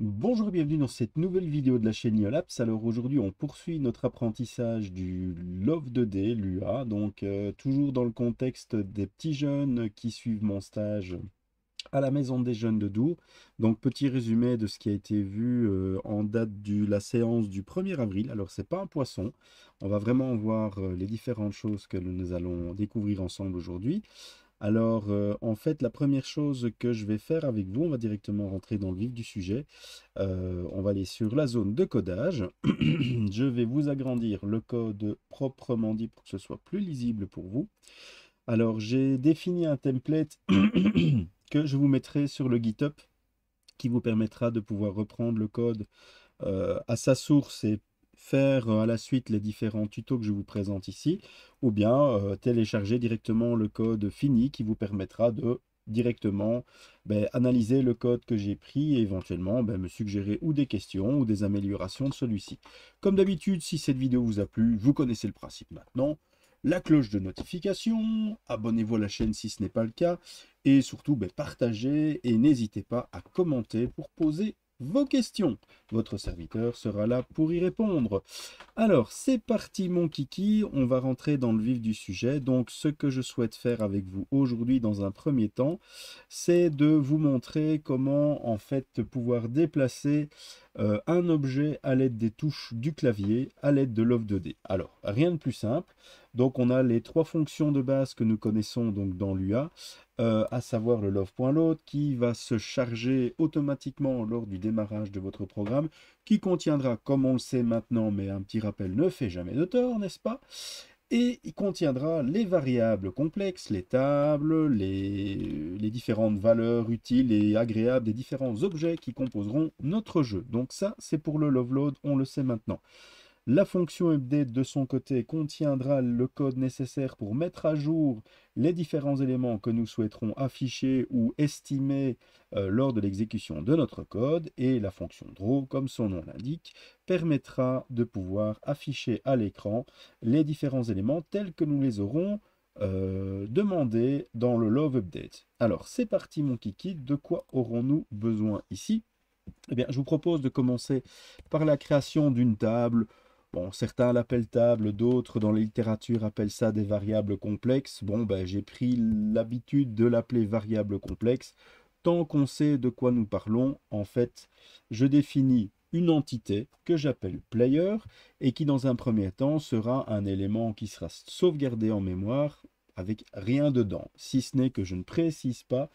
Bonjour et bienvenue dans cette nouvelle vidéo de la chaîne Iolaps. Alors aujourd'hui on poursuit notre apprentissage du Love 2D, l'UA, donc toujours dans le contexte des petits jeunes qui suivent mon stage à la Maison des Jeunes de Dour. Donc petit résumé de ce qui a été vu en date de la séance du 1er avril. Alors c'est pas un poisson, on va vraiment voir les différentes choses que nous allons découvrir ensemble aujourd'hui. Alors, en fait, la première chose que je vais faire avec vous, on va directement rentrer dans le vif du sujet. On va aller sur la zone de codage. Je vais vous agrandir le code proprement dit pour que ce soit plus lisible pour vous. Alors, j'ai défini un template que je vous mettrai sur le GitHub qui vous permettra de pouvoir reprendre le code à sa source et faire à la suite les différents tutos que je vous présente ici, ou bien télécharger directement le code fini qui vous permettra de directement analyser le code que j'ai pris et éventuellement me suggérer ou des questions ou des améliorations de celui-ci. Comme d'habitude, si cette vidéo vous a plu, vous connaissez le principe maintenant. La cloche de notification, abonnez-vous à la chaîne si ce n'est pas le cas, et surtout partagez et n'hésitez pas à commenter pour poser vos questions. Votre serviteur sera là pour y répondre. Alors, c'est parti mon kiki, on va rentrer dans le vif du sujet. Donc, ce que je souhaite faire avec vous aujourd'hui dans un premier temps, c'est de vous montrer comment en fait pouvoir déplacer un objet à l'aide des touches du clavier, à l'aide de Love 2D. Alors, rien de plus simple. Donc, on a les trois fonctions de base que nous connaissons donc dans l'UA, à savoir le love.load qui va se charger automatiquement lors du démarrage de votre programme, qui contiendra, comme on le sait maintenant, mais un petit rappel ne fait jamais de tort, n'est-ce pas? Et il contiendra les variables complexes, les tables, les différentes valeurs utiles et agréables des différents objets qui composeront notre jeu. Donc ça, c'est pour le loveload, on le sait maintenant. La fonction update de son côté contiendra le code nécessaire pour mettre à jour les différents éléments que nous souhaiterons afficher ou estimer lors de l'exécution de notre code, et la fonction draw, comme son nom l'indique, permettra de pouvoir afficher à l'écran les différents éléments tels que nous les aurons demandés dans le love update. Alors c'est parti mon kiki, de quoi aurons-nous besoin ici? Eh bien, je vous propose de commencer par la création d'une table. Bon, certains l'appellent table, d'autres dans la littérature appellent ça des variables complexes. Bon, j'ai pris l'habitude de l'appeler variable complexe. Tant qu'on sait de quoi nous parlons, en fait, je définis une entité que j'appelle player et qui, dans un premier temps, sera un élément qui sera sauvegardé en mémoire avec rien dedans, si ce n'est que je ne précise pas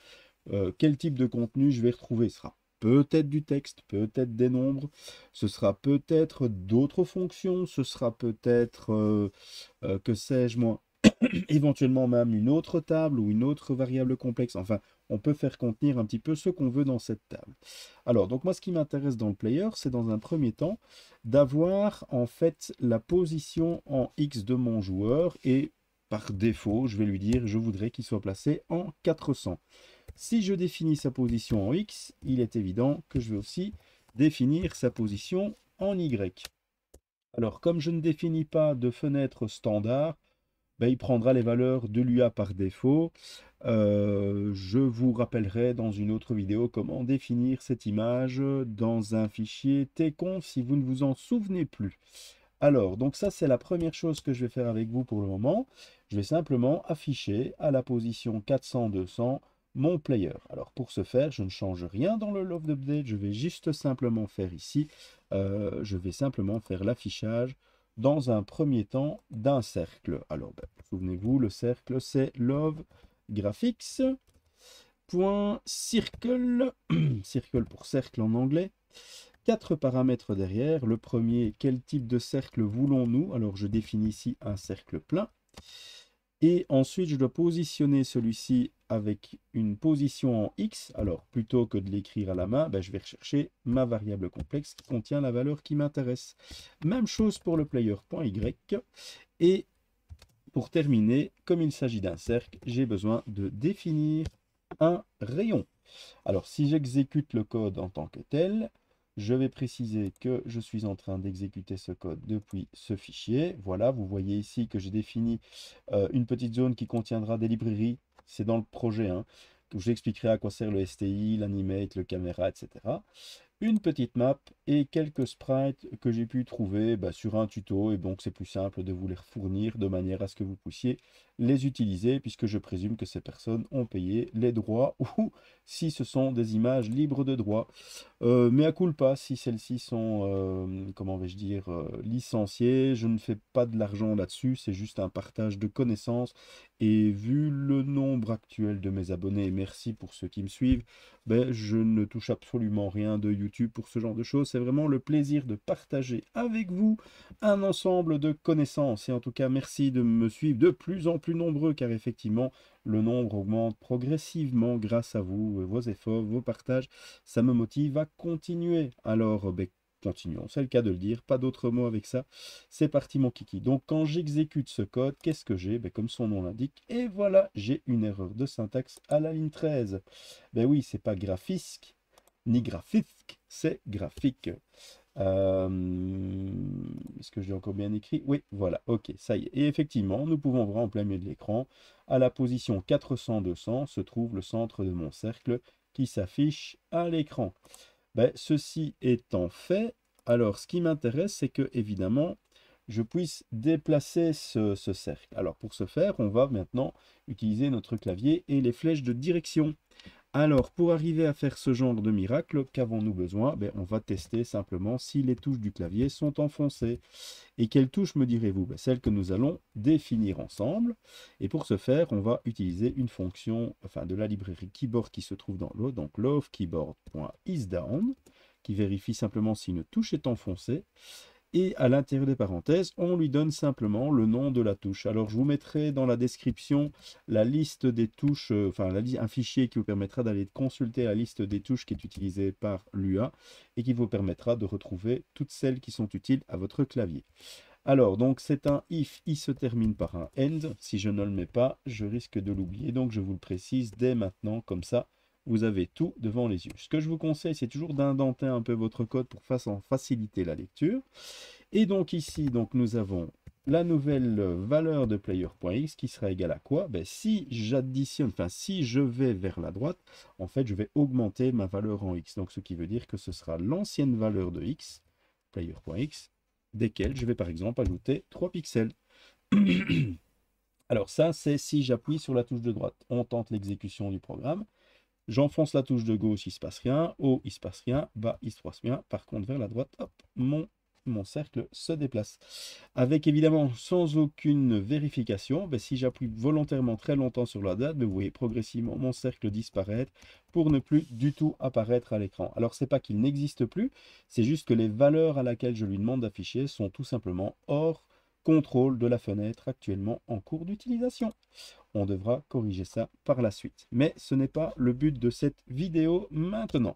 quel type de contenu je vais retrouver. Ce sera peut-être du texte, peut-être des nombres, ce sera peut-être d'autres fonctions, ce sera peut-être, que sais-je moi, éventuellement même une autre table ou une autre variable complexe. Enfin, on peut faire contenir un petit peu ce qu'on veut dans cette table. Alors, donc moi, ce qui m'intéresse dans le player, c'est dans un premier temps d'avoir en fait la position en X de mon joueur et par défaut, je vais lui dire, je voudrais qu'il soit placé en 400. Si je définis sa position en X, il est évident que je vais aussi définir sa position en Y. Alors, comme je ne définis pas de fenêtre standard, il prendra les valeurs de l'UA par défaut. Je vous rappellerai dans une autre vidéo comment définir cette image dans un fichier tconf si vous ne vous en souvenez plus. Alors, donc ça, c'est la première chose que je vais faire avec vous pour le moment. Je vais simplement afficher à la position 400-200 mon player. Alors, pour ce faire, je ne change rien dans le loft update. Je vais juste simplement faire ici, je vais simplement faire l'affichage dans un premier temps d'un cercle. Alors, souvenez-vous, le cercle, c'est love graphics. Circle, circle pour cercle en anglais. Quatre paramètres derrière. Le premier, quel type de cercle voulons-nous? Alors je définis ici un cercle plein. Et ensuite, je dois positionner celui-ci avec une position en X. Alors, plutôt que de l'écrire à la main, je vais rechercher ma variable complexe qui contient la valeur qui m'intéresse. Même chose pour le player.y. Et pour terminer, comme il s'agit d'un cercle, j'ai besoin de définir un rayon. Alors, si j'exécute le code en tant que tel, je vais préciser que je suis en train d'exécuter ce code depuis ce fichier. Voilà, vous voyez ici que j'ai défini une petite zone qui contiendra des librairies. C'est dans le projet, hein, que je vous expliquerai à quoi sert le STI, l'animate, le caméra, etc. une petite map et quelques sprites que j'ai pu trouver sur un tuto. Et donc, c'est plus simple de vous les fournir de manière à ce que vous puissiez les utiliser, puisque je présume que ces personnes ont payé les droits ou si ce sont des images libres de droit. Mais à culpa, si celles-ci sont, comment vais-je dire, licenciées, je ne fais pas de l'argent là-dessus, c'est juste un partage de connaissances. Et vu le nombre actuel de mes abonnés, et merci pour ceux qui me suivent, je ne touche absolument rien de YouTube pour ce genre de choses. C'est vraiment le plaisir de partager avec vous un ensemble de connaissances. Et en tout cas, merci de me suivre de plus en plus nombreux, car effectivement, le nombre augmente progressivement grâce à vous, vos efforts, vos partages. Ça me motive à continuer. Alors, continuons, c'est le cas de le dire, pas d'autres mots avec ça. C'est parti mon kiki. Donc quand j'exécute ce code, qu'est-ce que j'ai? Comme son nom l'indique, et voilà, j'ai une erreur de syntaxe à la ligne 13. Oui, c'est pas graphisque, ni graphique, c'est graphique. Est-ce que j'ai encore bien écrit? Oui, voilà, ok, ça y est. Et effectivement, nous pouvons voir en plein milieu de l'écran, à la position 400-200, se trouve le centre de mon cercle qui s'affiche à l'écran. Ceci étant fait, alors ce qui m'intéresse, c'est que évidemment, je puisse déplacer ce cercle. Alors pour ce faire, on va maintenant utiliser notre clavier et les flèches de direction. Alors, pour arriver à faire ce genre de miracle, qu'avons-nous besoin? On va tester simplement si les touches du clavier sont enfoncées. Et quelles touches me direz-vous? Celles que nous allons définir ensemble. Et pour ce faire, on va utiliser une fonction de la librairie keyboard qui se trouve dans l'autre, donc lovekeyboard.isDown, qui vérifie simplement si une touche est enfoncée. Et à l'intérieur des parenthèses, on lui donne simplement le nom de la touche. Alors, je vous mettrai dans la description la liste des touches, un fichier qui vous permettra d'aller consulter la liste des touches qui est utilisée par l'UA et qui vous permettra de retrouver toutes celles qui sont utiles à votre clavier. Alors, donc, c'est un if, il se termine par un end. Si je ne le mets pas, je risque de l'oublier. Donc, je vous le précise dès maintenant, comme ça, vous avez tout devant les yeux. Ce que je vous conseille, c'est toujours d'indenter un peu votre code pour faciliter la lecture. Et donc ici, nous avons la nouvelle valeur de player.x qui sera égale à quoi? Si j'additionne, si je vais vers la droite, en fait, je vais augmenter ma valeur en x. Donc, ce qui veut dire que ce sera l'ancienne valeur de x, player.x, desquelles je vais par exemple ajouter 3 pixels. Alors ça, c'est si j'appuie sur la touche de droite. On tente l'exécution du programme. J'enfonce la touche de gauche, il ne se passe rien. Haut, il ne se passe rien. Bas, il se passe rien. Par contre, vers la droite, hop, mon cercle se déplace. Avec évidemment sans aucune vérification, si j'appuie volontairement très longtemps sur la date, vous voyez progressivement mon cercle disparaître pour ne plus du tout apparaître à l'écran. Alors c'est pas qu'il n'existe plus, c'est juste que les valeurs à laquelle je lui demande d'afficher sont tout simplement hors contrôle de la fenêtre actuellement en cours d'utilisation. On devra corriger ça par la suite. Mais ce n'est pas le but de cette vidéo maintenant.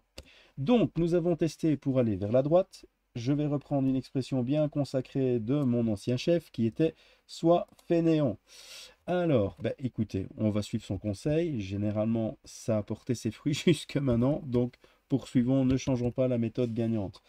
Donc, nous avons testé pour aller vers la droite. Je vais reprendre une expression bien consacrée de mon ancien chef qui était « sois fainéant ». Alors, écoutez, on va suivre son conseil. Généralement, ça a porté ses fruits jusque maintenant. Donc, poursuivons, ne changeons pas la méthode gagnante.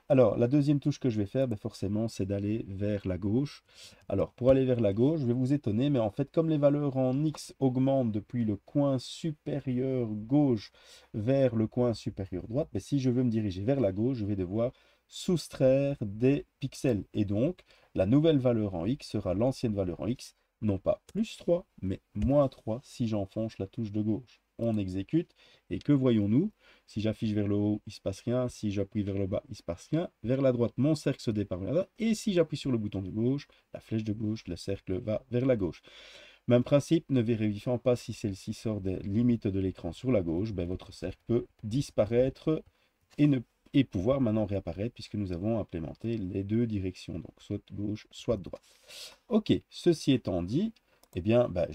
Alors, la deuxième touche que je vais faire, forcément, c'est d'aller vers la gauche. Alors, pour aller vers la gauche, je vais vous étonner, mais en fait, comme les valeurs en X augmentent depuis le coin supérieur gauche vers le coin supérieur droite, si je veux me diriger vers la gauche, je vais devoir soustraire des pixels. Et donc, la nouvelle valeur en X sera l'ancienne valeur en X, non pas plus 3, mais moins 3 si j'enfonce la touche de gauche. On exécute, et que voyons-nous? Si j'affiche vers le haut, il ne se passe rien. Si j'appuie vers le bas, il ne se passe rien. Vers la droite, mon cercle se départ vers là. Et si j'appuie sur le bouton de gauche, la flèche de gauche, le cercle va vers la gauche. Même principe, ne vérifiant pas si celle-ci sort des limites de l'écran sur la gauche, votre cercle peut disparaître et pouvoir maintenant réapparaître puisque nous avons implémenté les deux directions, donc soit gauche, soit droite. Ok, ceci étant dit,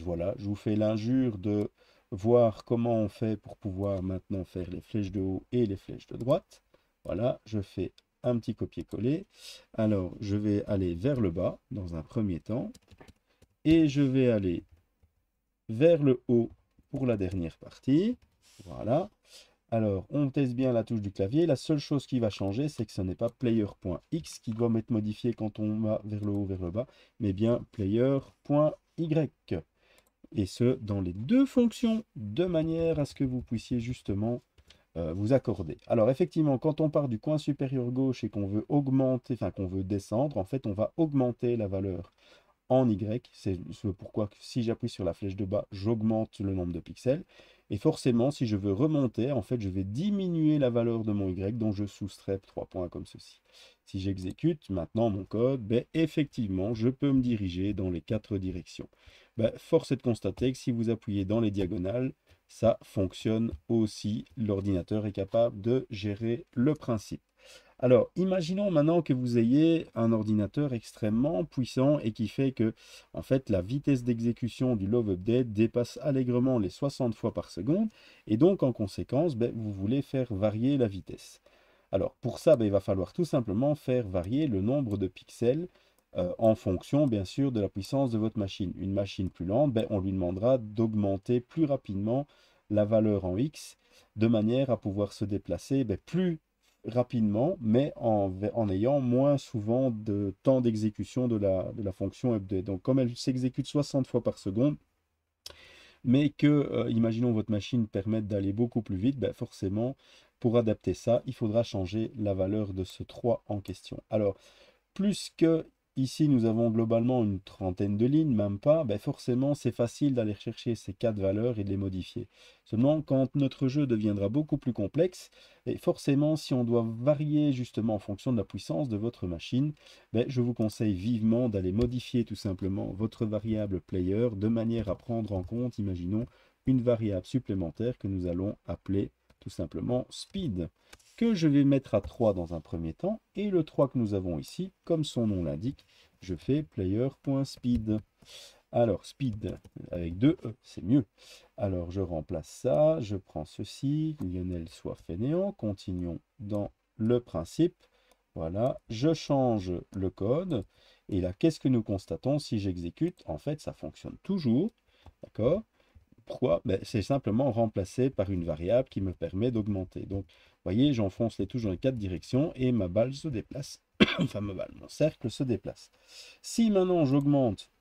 voilà, je vous fais l'injure de voir comment on fait pour pouvoir maintenant faire les flèches de haut et les flèches de droite. Voilà, je fais un petit copier-coller. Alors, je vais aller vers le bas dans un premier temps. Et je vais aller vers le haut pour la dernière partie. Voilà. Alors, on teste bien la touche du clavier. La seule chose qui va changer, c'est que ce n'est pas player.x qui doit être modifié quand on va vers le haut, vers le bas, mais bien player.y. Et ce, dans les deux fonctions, de manière à ce que vous puissiez justement vous accorder. Alors effectivement, quand on part du coin supérieur gauche et qu'on veut augmenter, enfin qu'on veut descendre, en fait, on va augmenter la valeur en Y. C'est pourquoi si j'appuie sur la flèche de bas, j'augmente le nombre de pixels. Et forcément, si je veux remonter, en fait, je vais diminuer la valeur de mon Y, dont je soustrais 3 points comme ceci. Si j'exécute maintenant mon code, ben, effectivement, je peux me diriger dans les 4 directions. Ben, force est de constater que si vous appuyez dans les diagonales, ça fonctionne aussi. L'ordinateur est capable de gérer le principe. Alors, imaginons maintenant que vous ayez un ordinateur extrêmement puissant et qui fait que, en fait, la vitesse d'exécution du Love Update dépasse allègrement les 60 fois par seconde, et donc, en conséquence, ben, vous voulez faire varier la vitesse. Alors, pour ça, ben, il va falloir tout simplement faire varier le nombre de pixels en fonction, bien sûr, de la puissance de votre machine. Une machine plus lente, ben, on lui demandera d'augmenter plus rapidement la valeur en X, de manière à pouvoir se déplacer ben, plus rapidement, mais en ayant moins souvent de temps d'exécution de la fonction update. Donc, comme elle s'exécute 60 fois par seconde, mais que, imaginons votre machine permette d'aller beaucoup plus vite, ben forcément, pour adapter ça, il faudra changer la valeur de ce 3 en question. Alors, plus que ici nous avons globalement une trentaine de lignes, même pas, ben forcément c'est facile d'aller chercher ces 4 valeurs et de les modifier. Seulement quand notre jeu deviendra beaucoup plus complexe, et forcément si on doit varier justement en fonction de la puissance de votre machine, ben, je vous conseille vivement d'aller modifier tout simplement votre variable player de manière à prendre en compte, imaginons, une variable supplémentaire que nous allons appeler tout simplement speed, que je vais mettre à 3 dans un premier temps, et le 3 que nous avons ici, comme son nom l'indique, je fais player.speed. Alors, speed avec 2 E, c'est mieux. Alors, je remplace ça, je prends ceci, Lionel soit fainéant, continuons dans le principe. Voilà, je change le code, et là, qu'est-ce que nous constatons si j'exécute? En fait, ça fonctionne toujours, d'accord? Pourquoi? Ben, c'est simplement remplacé par une variable qui me permet d'augmenter. Donc, vous voyez, j'enfonce les touches dans les 4 directions et ma balle se déplace. Enfin, ma balle, mon cercle se déplace. Si maintenant j'augmente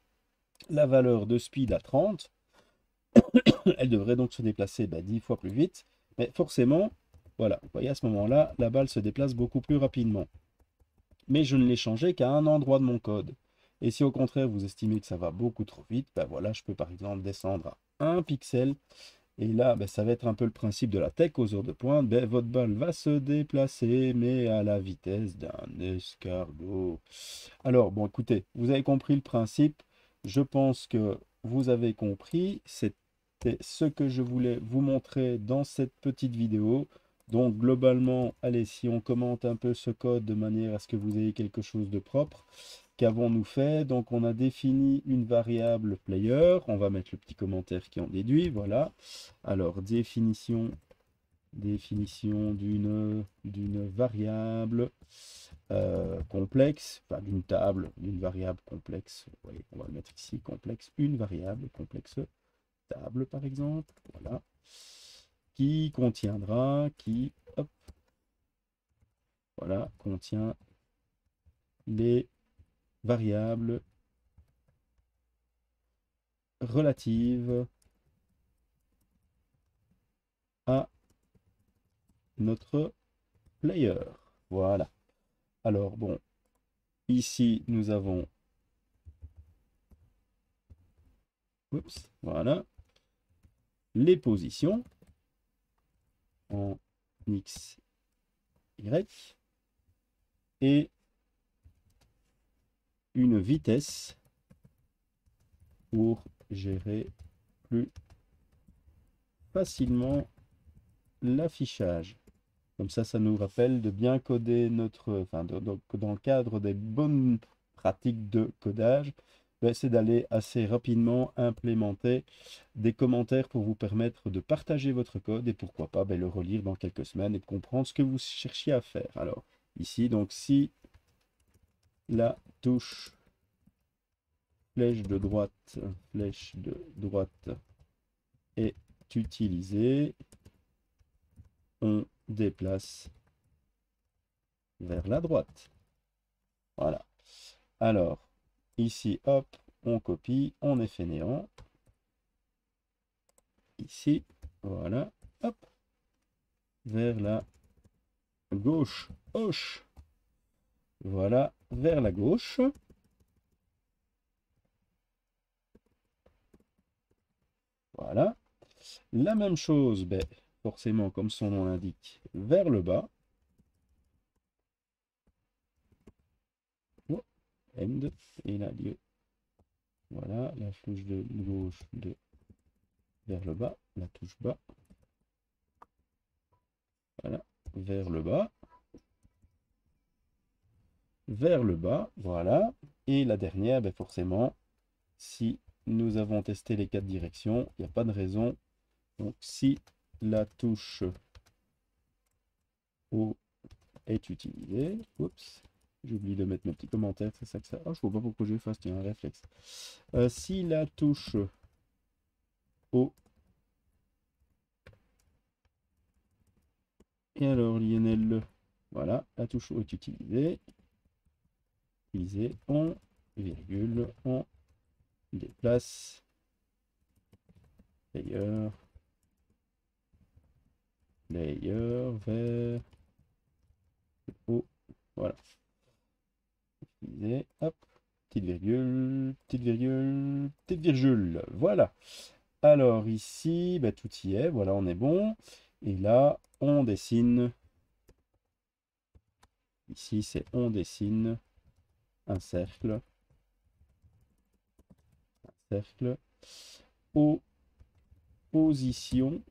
la valeur de speed à 30, elle devrait donc se déplacer 10 fois plus vite. Mais forcément, voilà, vous voyez, à ce moment-là, la balle se déplace beaucoup plus rapidement. Mais je ne l'ai changé qu'à un endroit de mon code. Et si au contraire vous estimez que ça va beaucoup trop vite, ben voilà, je peux par exemple descendre à 1 pixel. Et là, ben, ça va être un peu le principe de la tech aux heures de pointe. Ben, votre balle va se déplacer, mais à la vitesse d'un escargot. Alors, bon, écoutez, vous avez compris le principe. Je pense que vous avez compris. C'était ce que je voulais vous montrer dans cette petite vidéo. Donc, globalement, allez, si on commente un peu ce code de manière à ce que vous ayez quelque chose de propre. Qu'avons-nous fait? Donc, on a défini une variable player. On va mettre le petit commentaire qui en déduit. Voilà. Alors, définition d'une variable complexe, enfin d'une table, d'une variable complexe. Vous voyez, on va le mettre ici, complexe, une variable complexe, table par exemple. Voilà. Qui contiendra, hop, voilà, contient les variables relatives à notre player. Voilà. Alors, bon, ici, nous avons, oups, voilà, les positions en X, Y et une vitesse pour gérer plus facilement l'affichage. Comme ça nous rappelle de bien coder notre, enfin, dans le cadre des bonnes pratiques de codage, ben, c'est d'aller assez rapidement implémenter des commentaires pour vous permettre de partager votre code et pourquoi pas ben, le relire dans quelques semaines et de comprendre ce que vous cherchiez à faire. Alors, ici, donc, si la touche flèche de droite est utilisée, on déplace vers la droite. Voilà. Alors, ici, hop, on copie, on est fainéant. Ici, voilà, hop. vers la gauche. Hoche. Voilà, vers la gauche. Voilà. La même chose, ben, forcément, comme son nom l'indique, vers le bas. Oh, end. Et là, lieu. Voilà, la touche de gauche de vers le bas, la touche bas. Voilà, vers le bas. Vers le bas, voilà. Et la dernière, ben forcément, si nous avons testé les 4 directions, il n'y a pas de raison. Donc si la touche O est utilisée, oups, j'oublie de mettre mes petits commentaires, c'est ça que ça. Ah, je vois pas pourquoi je fasse, tiens, un réflexe. Si la touche O, et alors Lionel, voilà, la touche O est utilisée, on, virgule, on déplace, layer, layer vers O, voilà. Hop, petite virgule, petite virgule, petite virgule. Voilà. Alors ici, bah, tout y est. Voilà, on est bon. Et là, on dessine. Ici, c'est on dessine un cercle. Un cercle. Opposition.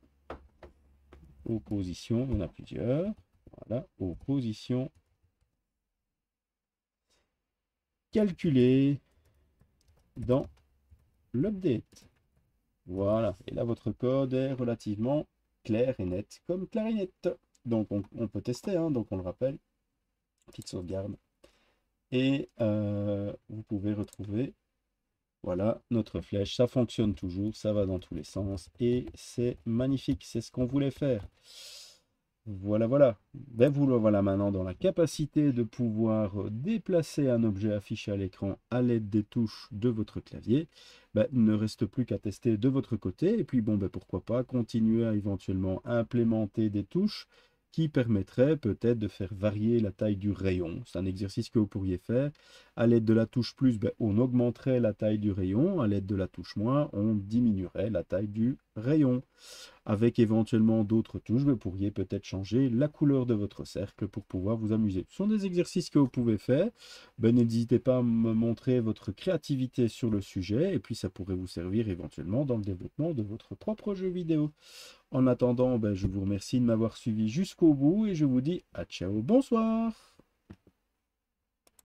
Opposition, on a plusieurs. Voilà, opposition. Calculée dans l'update. Voilà, et là votre code est relativement clair et net comme clarinette. Donc on peut tester, hein. Donc on le rappelle, petite sauvegarde. Et vous pouvez retrouver, voilà, notre flèche, ça fonctionne toujours, ça va dans tous les sens et c'est magnifique, c'est ce qu'on voulait faire. Voilà, voilà. Ben vous le voilà maintenant dans la capacité de pouvoir déplacer un objet affiché à l'écran à l'aide des touches de votre clavier. Ben, il ne reste plus qu'à tester de votre côté. Et puis, bon, ben, pourquoi pas continuer à éventuellement implémenter des touches qui permettraient peut-être de faire varier la taille du rayon. C'est un exercice que vous pourriez faire. À l'aide de la touche plus, ben, on augmenterait la taille du rayon. À l'aide de la touche moins, on diminuerait la taille du rayon. Avec éventuellement d'autres touches, vous pourriez peut-être changer la couleur de votre cercle pour pouvoir vous amuser. Ce sont des exercices que vous pouvez faire. Ben, n'hésitez pas à me montrer votre créativité sur le sujet et puis ça pourrait vous servir éventuellement dans le développement de votre propre jeu vidéo. En attendant, ben, je vous remercie de m'avoir suivi jusqu'au bout et je vous dis à ciao, bonsoir!